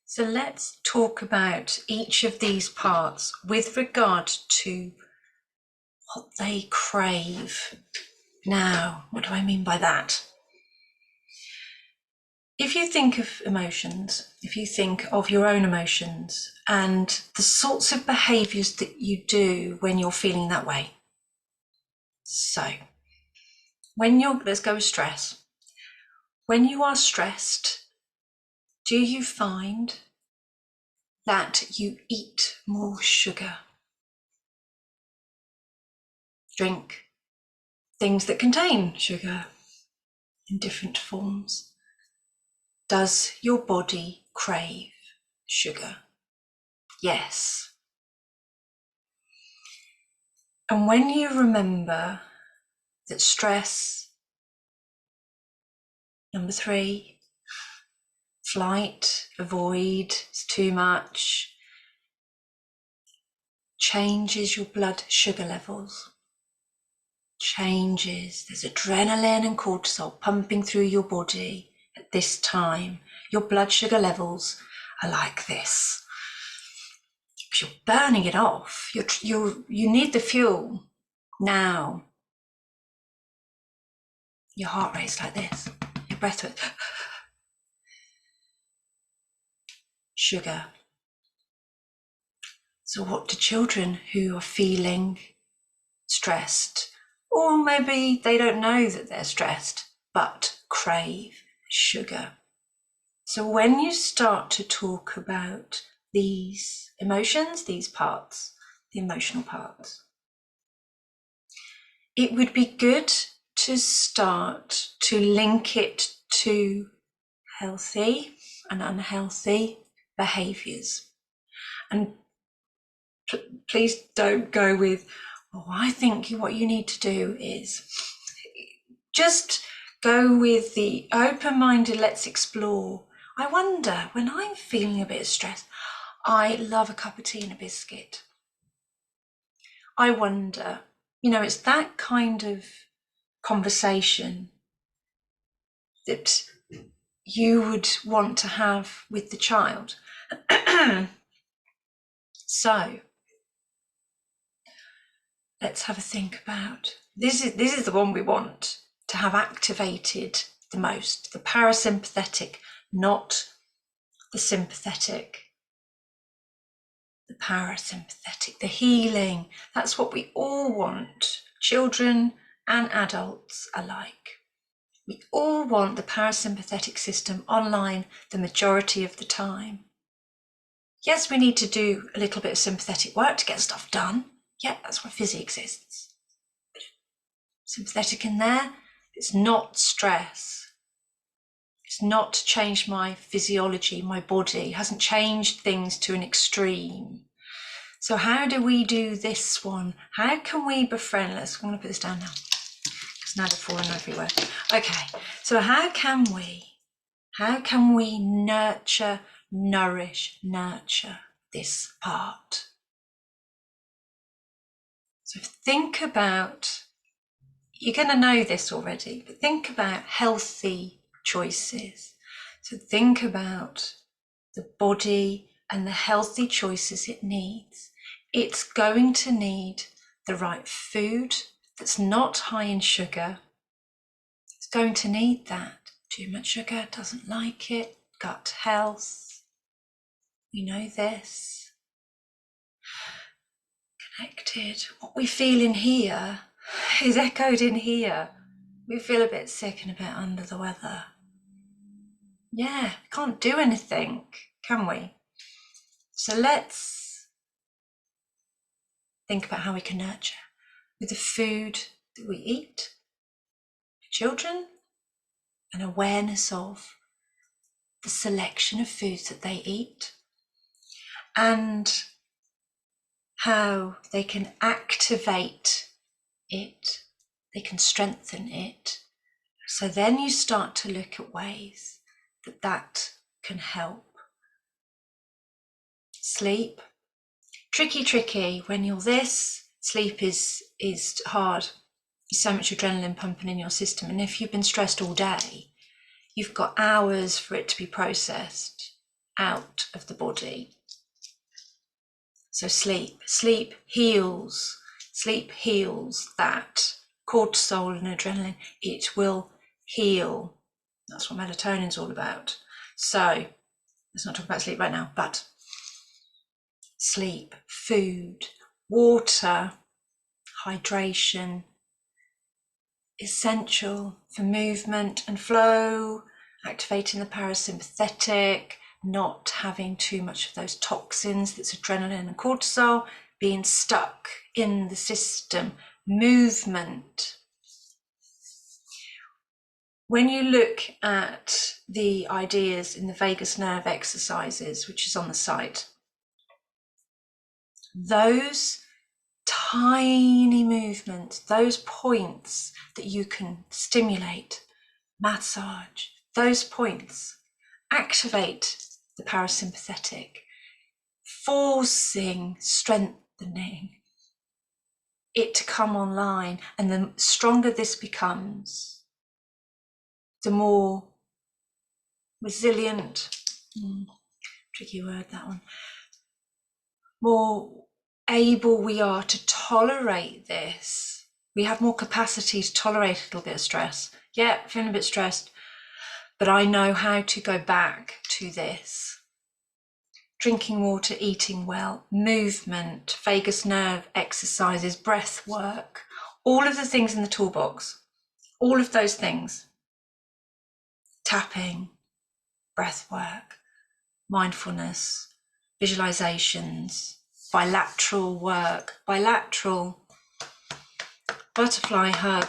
So let's talk about each of these parts with regard to what they crave. Now, what do I mean by that? If you think of emotions, if you think of your own emotions and the sorts of behaviours that you do when you're feeling that way. So, let's go with stress. When you are stressed, do you find that you eat more sugar? Drink things that contain sugar in different forms. Does your body crave sugar? Yes. And when you remember that stress, number 3, flight, avoid, it's too much, changes your blood sugar levels. Changes. There's adrenaline and cortisol pumping through your body at this time. Your blood sugar levels are like this. Because you're burning it off. You need the fuel now. Your heart rate's like this. Your breath rate. Sugar. So what do children who are feeling stressed, or maybe they don't know that they're stressed, but crave sugar? So when you start to talk about these emotions, these parts, the emotional parts, it would be good to start to link it to healthy and unhealthy behaviours. And please don't go with, oh, I think what you need to do is just go with the open-minded, let's explore. I wonder, when I'm feeling a bit stressed, I love a cup of tea and a biscuit. I wonder, it's that kind of conversation that you would want to have with the child. So let's have a think about, this is the one we want to have activated the most, the parasympathetic, not the sympathetic. The parasympathetic, the healing. That's what we all want, children and adults alike. We all want the parasympathetic system online the majority of the time. Yes, we need to do a little bit of sympathetic work to get stuff done. Yeah, that's why Fizzy exists. Sympathetic in there, it's not stress. It's not to change my physiology, my body, hasn't changed things to an extreme. So how do we do this one? How can we befriend? I'm going to put this down now, because now they're falling everywhere. Okay, so how can we nurture this part? So think about, you're going to know this already, but think about healthy choices. So think about the body and the healthy choices it needs. It's going to need the right food that's not high in sugar. It's going to need that. Too much sugar, doesn't like it. Gut health. We know this. Connected. What we feel in here is echoed in here. We feel a bit sick and a bit under the weather. Yeah, we can't do anything, can we? So let's think about how we can nurture with the food that we eat. For children, an awareness of the selection of foods that they eat and how they can activate it, they can strengthen it. So then you start to look at ways that can help. Sleep. Tricky. When you're this, sleep is hard. There's so much adrenaline pumping in your system. And if you've been stressed all day, you've got hours for it to be processed. out of the body. So sleep heals that cortisol and adrenaline. It will heal. That's what melatonin's all about. So let's not talk about sleep right now, but sleep, food, water, hydration, essential for movement and flow, activating the parasympathetic, not having too much of those toxins, that's adrenaline and cortisol, being stuck in the system, movement. When you look at the ideas in the vagus nerve exercises, which is on the site, those tiny movements, those points that you can stimulate, massage, those points activate the parasympathetic, forcing, strengthening it to come online. And the stronger this becomes, the more resilient, tricky word that one, more able we are to tolerate this. We have more capacity to tolerate a little bit of stress. Yeah, feeling a bit stressed, but I know how to go back to this. Drinking water, eating well, movement, vagus nerve exercises, breath work, all of the things in the toolbox, all of those things. Tapping, breath work, mindfulness, visualizations, bilateral work, bilateral butterfly hug,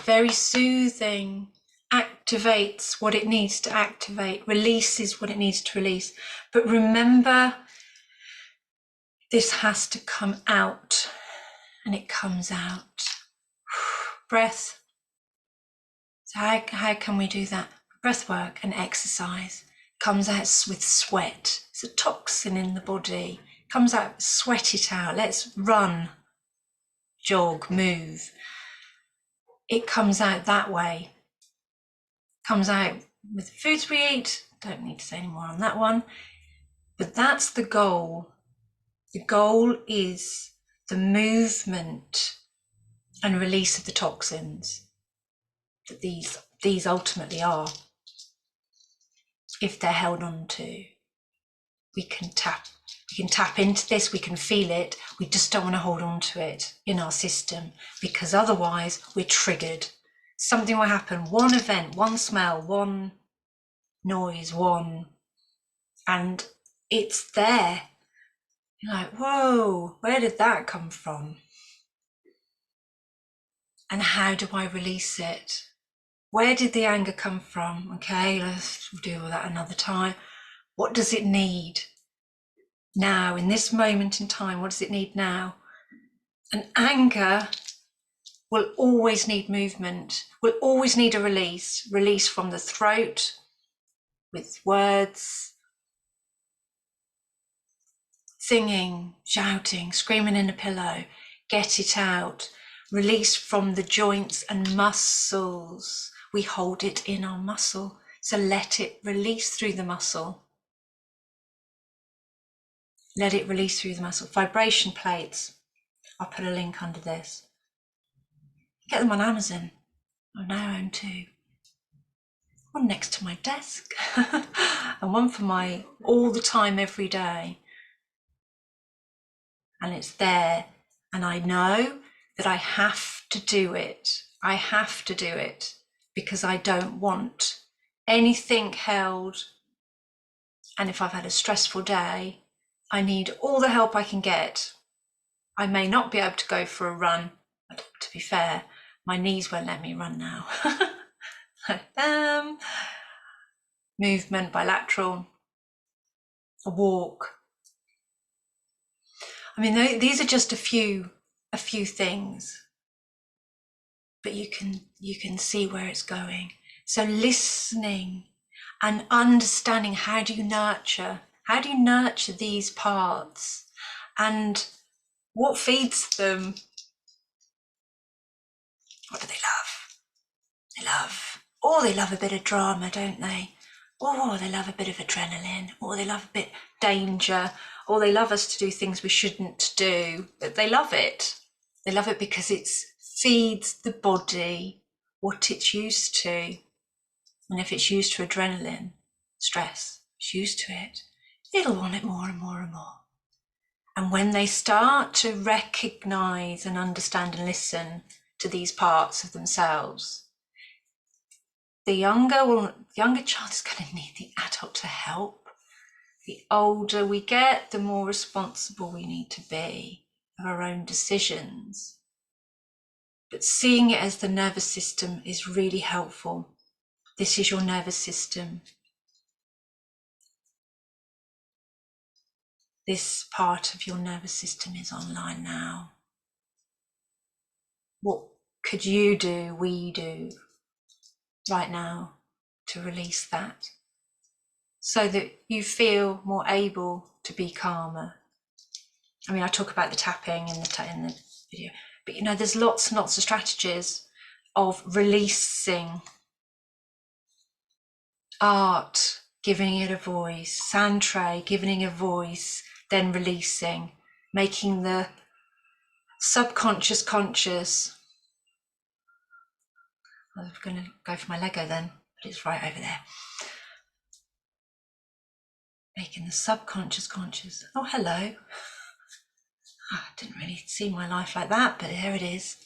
very soothing, activates what it needs to activate, releases what it needs to release. But remember, this has to come out, and it comes out. Breath. So how can we do that? Breath work and exercise. Comes out with sweat. It's a toxin in the body. Comes out, sweat it out. Let's run, jog, move. It comes out that way. Comes out with the foods we eat. Don't need to say any more on that one. But that's the goal. The goal is the movement and release of the toxins that these ultimately are. If they're held on to, we can tap into this, we can feel it. We just don't want to hold on to it in our system, because otherwise we're triggered. Something will happen, one event, one smell, one noise, and it's there. You're like, whoa, where did that come from? And how do I release it? Where did the anger come from? Okay, let's deal with that another time. What does it need now, in this moment in time? What does it need now? And anger will always need movement, will always need a release from the throat with words, singing, shouting, screaming in a pillow, get it out, release from the joints and muscles. We hold it in our muscle, so let it release through the muscle. Let it release through the muscle. Vibration plates, I'll put a link under this. Get them on Amazon. I now own 2. One next to my desk and one for my all the time, every day. And it's there, and I know that I have to do it. I have to do it because I don't want anything held. And if I've had a stressful day, I need all the help I can get. I may not be able to go for a run, but to be fair, my knees won't let me run now. Movement, bilateral, a walk. I mean, these are just a few things, but you can see where it's going. So listening and understanding, how do you nurture these parts, and what feeds them? What do they love? They love a bit of drama, don't they? Oh, they love a bit of adrenaline, or they love a bit danger, or they love us to do things we shouldn't do. But they love it. They love it because it feeds the body what it's used to. And if it's used to adrenaline, stress, it's used to it, it'll want it more and more and more. And when they start to recognize and understand and listen to these parts of themselves, the younger child is going to need the adult to help. The older we get, the more responsible we need to be of our own decisions. But seeing it as the nervous system is really helpful. This is your nervous system. This part of your nervous system is online now. What could you do, we do, right now to release that so that you feel more able to be calmer? I mean, I talk about the tapping in the video, but you know, there's lots and lots of strategies of releasing. Art, giving it a voice, sand tray, giving it a voice, then releasing, making the subconscious conscious. I'm going to go for my Lego then, but it's right over there. Making the subconscious conscious. Oh, hello. I didn't really see my life like that, but here it is.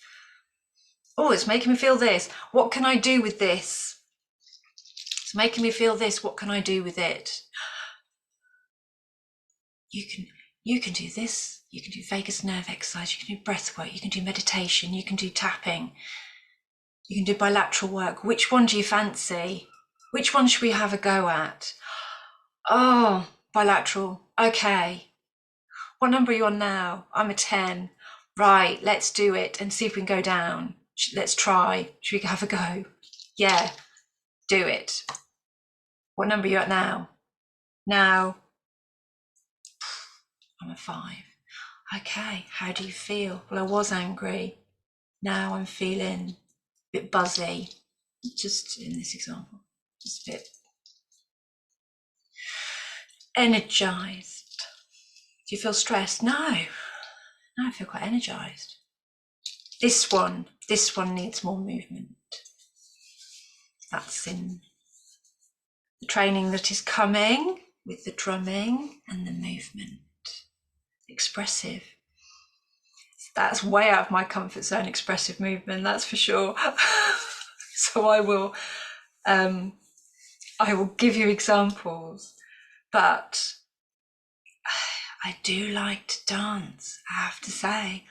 Oh, it's making me feel this. What can I do with this? It's making me feel this. What can I do with it? You can do this. You can do vagus nerve exercise. You can do breath work. You can do meditation. You can do tapping. You can do bilateral work. Which one do you fancy? Which one should we have a go at? Oh, bilateral. Okay. What number are you on now? I'm a 10. Right, let's do it and see if we can go down. Let's try. Should we have a go? Yeah, do it. What number are you at now? Now, I'm a 5. Okay, how do you feel? Well, I was angry. Now I'm feeling a bit buzzy. Just in this example, just a bit energized. Do you feel stressed? No, I feel quite energized. This one needs more movement. That's in the training that is coming with the drumming and the movement. Expressive. That's way out of my comfort zone, expressive movement, that's for sure. So I will give you examples, but I do like to dance, I have to say.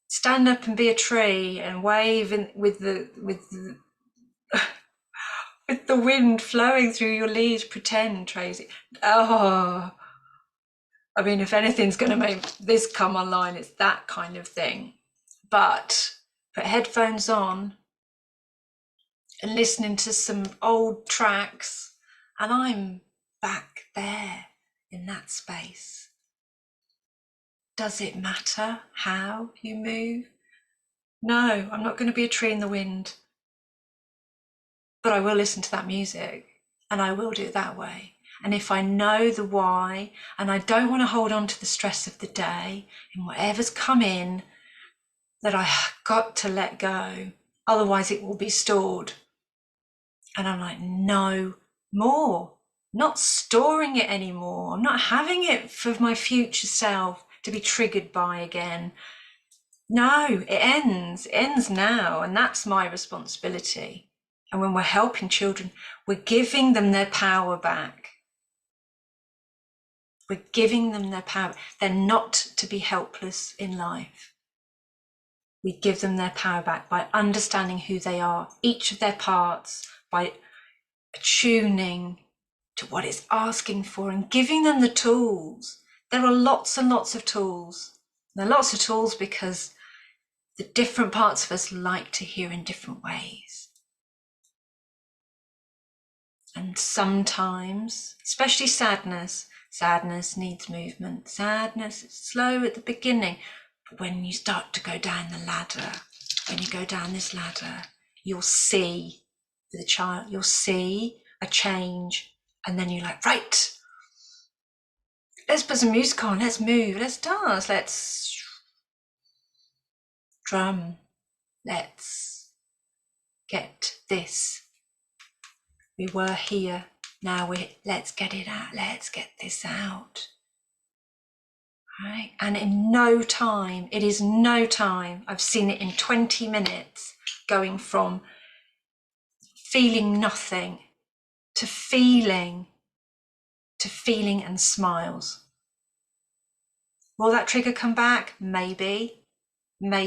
Stand up and be a tree and wave with the with the wind flowing through your leaves, pretend, Tracy. Oh, I mean, if anything's going to make this come online, it's that kind of thing. But put headphones on and listening to some old tracks, and I'm back there in that space. Does it matter how you move? No, I'm not going to be a tree in the wind, but I will listen to that music and I will do it that way. And if I know the why, and I don't want to hold on to the stress of the day and whatever's come in, that I got to let go, otherwise it will be stored. And I'm like, no more, not storing it anymore. I'm not having it for my future self to be triggered by again. No, it ends now, and that's my responsibility. And when we're helping children, we're giving them their power back. We're giving them their power. They're not to be helpless in life. We give them their power back by understanding who they are, each of their parts, by attuning to what it's asking for and giving them the tools. There are lots and lots of tools. There are lots of tools because the different parts of us like to hear in different ways. And sometimes, especially sadness needs movement. Sadness is slow at the beginning, but when you start to go down the ladder, when you go down this ladder, you'll see the child, you'll see a change, and then you're like, right, let's put some music on, let's move, let's dance, let's drum, let's get this. We were here, now let's get it out, let's get this out. Right? And in no time, it is no time, I've seen it in 20 minutes, going from feeling nothing to feeling and smiles. Will that trigger come back? Maybe. But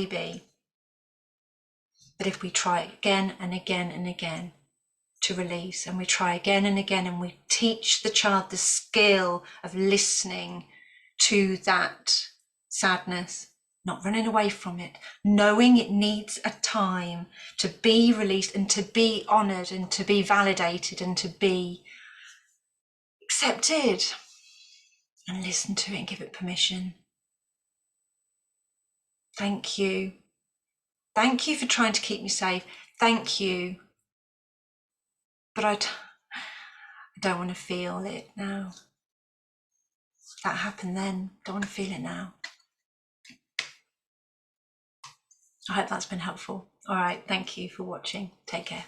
if we try again and again and again to release, and we try again and again, and we teach the child the skill of listening to that sadness, not running away from it, knowing it needs a time to be released and to be honoured and to be validated and to be accepted, and listen to it and give it permission. Thank you. Thank you for trying to keep me safe. Thank you. But I don't want to feel it now. That happened then. Don't want to feel it now. I hope that's been helpful. All right. Thank you for watching. Take care.